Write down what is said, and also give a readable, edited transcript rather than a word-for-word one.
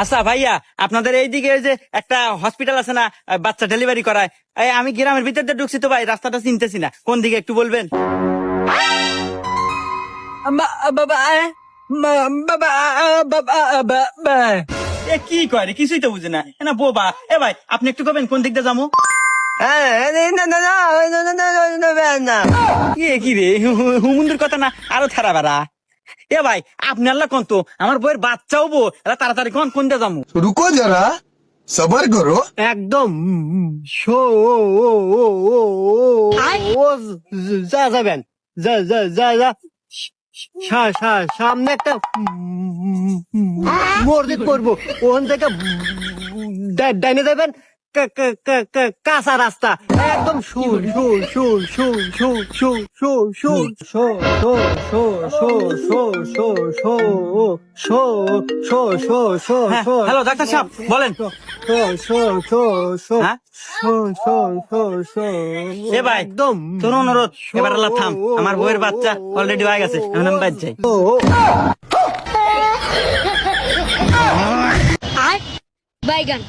আচ্ছা ভাইয়া, আপনাদের এইদিকে যে একটা হসপিটাল আছে না, বাচ্চা ডেলিভারি করায়? আমি গ্রামের ভিতর দিয়ে ঢুকছি তো ভাই, রাস্তাটা চিনতেছি না, কোন দিকে একটু বলবেন? কি করে কিছুই তো বুঝে না বোবা। ভাই আপনি একটু কবেন কোন দিক দিয়ে যাবো? কি রে, হুমুন্দির কথা না আরো থারা বেড়া। ভাই আপনি আল্লাহ কোন তো, আমার বইয়ের বাচ্চাও বো, তাড়াতাড়ি কোন দিয়ে যাবো? रुको जरा सबर करो। একদম শো যা যাবেন, যা যা যা যা সামনে একটা মসজিদ পড়বো, ওখান থেকে ডাইনে যাবেন, কাঁচা রাস্তা, একদম সুর সুর সুর সুর সুর সুর সুর সুর show show show show show show show show show show show show. Hello doctor সাহেব বলেন। হ্যাঁ? ভাই একদম তোর অনুরোধ, এবার আল্লাহ থাম, আমার বইয়ের বাচ্চা অলরেডি হয়ে গেছে, এখন আমি বাদ যাই। Bye, gun.